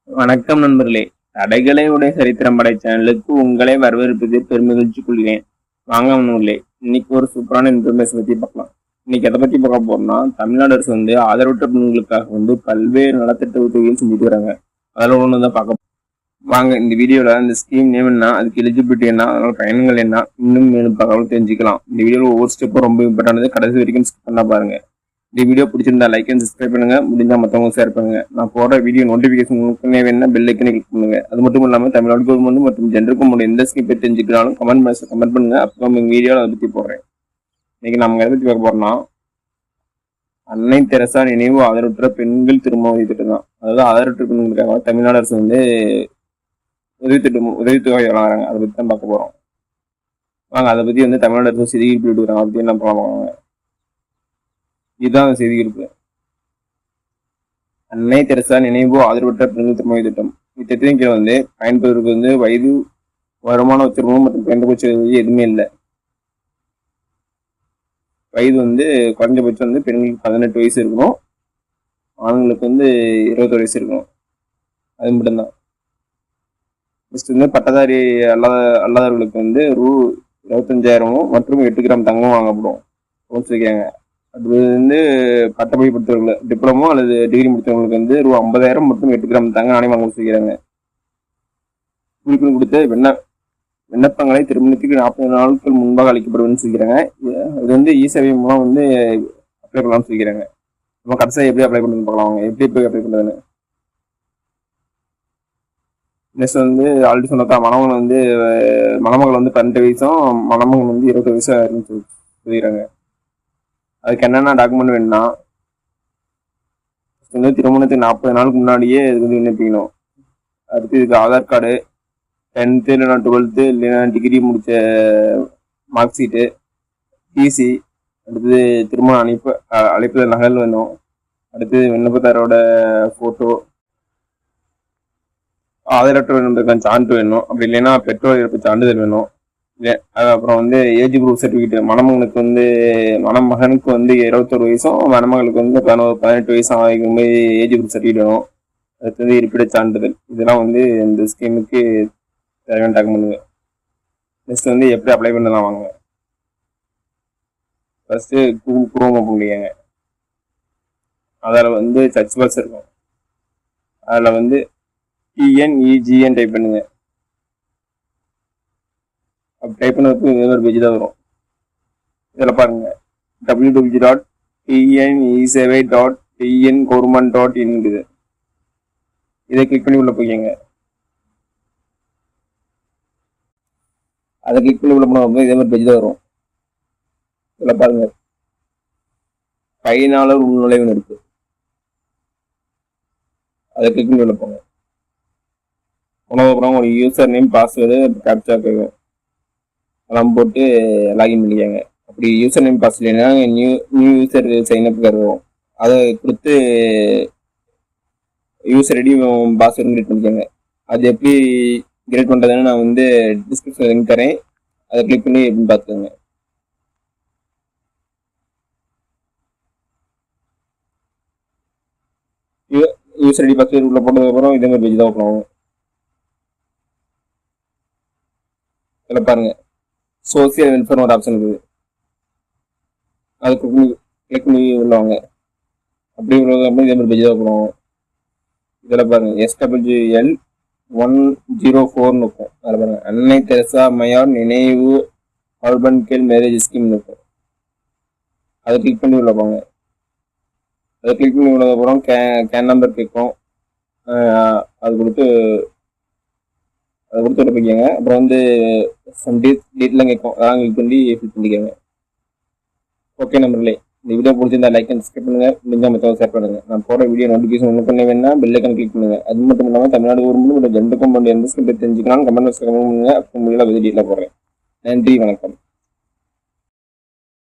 வணக்கம் நண்பர்களே. தடைகளை உடைய சரித்திரம் படை சேனலுக்கு உங்களை வரவேற்பதில் பெருமகிழ்ச்சி கொள்கிறேன். வாங்க நண்பர்களே, இன்னைக்கு ஒரு சூப்பரான இன்ஃபர்மேஷன் பத்தி பார்க்கலாம். இன்னைக்கு எதை பத்தி பார்க்க போறோம்னா, தமிழ்நாடு அரசு ஆதரவற்ற பெண்களுக்காக பல்வேறு நலத்திட்ட உதவிகள் செஞ்சுட்டு வராங்க. அதில் ஒன்று தான் பார்க்க வாங்க. இந்த வீடியோல இந்த ஸ்கீம் நேம் என்ன, அதுக்கு எலிஜிபிலிட்டி என்ன, அதோட பயன்கள் என்ன, இன்னும் மேலும் பார்க்கலாம் தெரிஞ்சுக்கலாம். இந்த வீடியோவில் ஒவ்வொரு ஸ்டெப்பும் ரொம்ப இம்பார்ட்டானது. கடைசி வரைக்கும் ஸ்கிப் பண்ண பாருங்க. இந்த வீடியோ பிடிச்சிருந்தா லைக் அண்ட் சப்ஸ்கிரைப் பண்ணுங்க. முடிஞ்சா மற்றவங்க ஷேர் பண்ணுங்க. நான் போடுற வீடியோ நோட்டிஃபிகேஷன் உங்களுக்கு வேணும்னா பெல் ஐக்கனை கிளிக் பண்ணுங்க. அது மட்டும் இல்லாமல் தமிழ்நாடு கவர்மெண்ட் மற்றும் ஜென்டருக்கும் எந்த ஸ்கீம் பற்றி தெரிஞ்சுக்கிறாலும் கமெண்ட் பண்ணுங்க. அப்புறம் வீடியோவில் அதை பற்றி போடுறேன். இன்னைக்கு நம்ம எதை பற்றி பார்க்க போறோம்னா, அன்னை தெரசா நினைவு ஆதரவற்ற பெண்கள் திருமண உதவி திட்டம் தான். அதாவது ஆதரவற்ற பெண்களுக்காக தமிழ்நாடு அரசு உதவித்தொகை வழங்குறாங்க. அதை பற்றி தான் பார்க்க போறோம். வாங்க, அதை பற்றி தமிழ்நாடு அரசு செய்தி குறிப்பிட்டு விடுறாங்க. அதை பற்றி என்ன பார்க்கலாம். இதுதான் செய்தி குறிப்பு. அன்னை தெரசா நினைவு ஆதரவற்ற பெண்கள் திருமண திட்டம். இத்திட்டத்தின் கீழ் பயன்பெறுவதற்கு வயது, வருமான உச்சரிமம் மற்றும் குறைந்தபட்ச எதுவுமே இல்லை. வயது குறைஞ்சபட்சம் பெண்களுக்கு 18 வயசு இருக்கணும், ஆண்களுக்கு 21 வயசு இருக்கணும். அது மட்டும்தான். பட்டதாரி அல்லாதவர்களுக்கு ரூ 25,000 மற்றும் 8 கிராம் தங்கம் வாங்கப்படும் சொல்லியிருக்காங்க. அது பட்டப்படி படித்தவர்கள், டிப்ளமோ அல்லது டிகிரி முடித்தவங்களுக்கு ரூ 50,000 மற்றும் 8 கிராம் தங்க நாணயம் வாங்க சொல்லிக்கிறாங்க. குறிப்பிட்டு கொடுத்த விண்ணப்பங்களை திருமணத்துக்கு 40 நாட்கள் முன்பாக அளிக்கப்படுதுன்னு சொல்லிக்கிறாங்க. இது இ-சேவை மூலம் அப்ளை பண்ணலாம்னு சொல்லிக்கிறாங்க. நம்ம கடைசியாக எப்படி அப்ளை பண்ணுறது பார்க்கலாம். எப்படி அப்ளை பண்ணுறதுன்னு நெக்ஸ்ட் ஆல்ரெடி சொன்னதா, மணமகள் 18 வயசும் மணமகன் 20 வயசு சொல்லிக்கிறாங்க. அதுக்கு என்னென்ன டாக்குமெண்ட் வேணும்னா, திருமணத்துக்கு 40 நாளுக்கு முன்னாடியே இது விண்ணப்பிக்கணும். அடுத்து இதுக்கு ஆதார் கார்டு, 10th இல்லைன்னா 12th இல்லைன்னா டிகிரி முடித்த மார்க் ஷீட்டு, டிசி, அடுத்தது திருமண அழைப்புதல் நகல் வேணும். அடுத்து விண்ணப்பதாரோட ஃபோட்டோ, ஆதரவற்ற வேணுன்றதுக்கான சான்று வேணும். அப்படி இல்லைன்னா பெற்றோர் இறப்பு சான்றிதழ் வேணும். அப்புறம் ஏஜ் குரூப் சர்டிஃபிகேட். மணமகனுக்கு மணமகனுக்கு 21 வயசும் மணமகளுக்கு 18 வயசும் ஆகிக்கும்போது ஏஜ் குரூப் சர்டிஃபிகேட் வேணும். அடுத்தது இருப்பிட சான்றிதழ். இதெல்லாம் இந்த ஸ்கீமுக்கு தேவையான டாக்குமெண்ட். நெக்ஸ்ட் எப்படி அப்ளை பண்ணலாம் வாங்க. ஃபர்ஸ்ட் குரோம் ஓப்பன் பண்ணிக்கங்க. அதில் சர்ச் பாக்ஸ் இருக்கும். அதில் TNEGN டைப் பண்ணுங்க. அப்படி டைப் பண்ணதுக்கு ஒரு பேஜ் தான் வரும். இதில் பாருங்க, www.tnesevai.tngovernment.in இருக்குது. இதை கிளிக் பண்ணி உள்ள போய்க்கங்க. அதை கிளிக் பண்ணி உள்ள போனோம் இதே மாதிரி பேஜ் தான் வரும். இதில் பாருங்க, பயனாளர் உள்நுழைவுன்னு இருக்கு. அதை கிளிக் பண்ணி உள்ள போங்க. போனதுக்கப்புறம் ஒரு யூசர் நேம், பாஸ்வேர்டு, கேப்சா கேட்கும். அதெல்லாம் போட்டு லாகின் பண்ணிக்காங்க. அப்படி யூசர் நேம் பாஸ் இல்லைன்னா நியூ யூசர் சைன்அப் வரும். அதை கொடுத்து யூசர் ஐடி பாஸ்வேர்டு கிரியேட் பண்ணிக்காங்க. அது எப்படி கிரியேட் பண்ணுறதுன்னு நான் டிஸ்கிரிப்ஷன் லிங்க் தரேன். அதை கிளிக் பண்ணி எப்படின்னு பார்த்துக்கோங்க. யூசர் ஐடி பாஸ்வேர்டு உள்ள போட்டதுக்கப்புறம் இதே மாதிரி பேஜ் தான் ஓப்பன் ஆகும். இதில் பாருங்க, சோசியல் வெல்ஃபேர் ஒரு ஆப்ஷன் இருக்குது. அதுக்கு கிளிக் பண்ணி உள்ளவங்க. அப்படி உள்ளவங்க இதே மாதிரி பேஜ் தான் பண்ணுவோம். இதில் பாருங்க, SWL104 இருக்கும். அதில் பாருங்க, அன்னை தெரசா மையார் நினைவு ஆர்பன் கேல் மேரேஜ் ஸ்கீம் இருக்கும். அதை கிளிக் பண்ணி உள்ள போங்க. அதை கிளிக் பண்ணி உள்ளதுக்கப்புறம் கேன் நம்பர் கேட்கும். அது கொடுத்து வைக்கங்க. அப்புறம் டீட்டெயிலாம் கேட்கும். அதெல்லாம் கிளிக் பண்ணி ஃபில் பண்ணிக்கோங்க. ஓகே நம்பர்களே, இந்த வீடியோ பிடிச்சிருந்தா லைக் அண்ட் சப்ஸ்கிரைப் பண்ணுங்க. முடிஞ்சால் மற்றவங்க ஷேர் பண்ணுங்க. நான் போகிற வீடியோ நோட்டிஃபிகேஷன் ஒன்று பண்ண வேணா பெல் ஐக்கன் கிளிக் பண்ணுங்க. அது மட்டும் இல்லாமல் தமிழ்நாடு கவர்மெண்ட் ஜென்டருக்கும் எந்த ஸ்கீம் தெரிஞ்சுக்கலாம் கமெண்ட் பாக்ஸில் கமெண்ட் பண்ணுங்க. அப்போ முடியல டீட்டெயிலாக போடுறேன். நன்றி, வணக்கம்.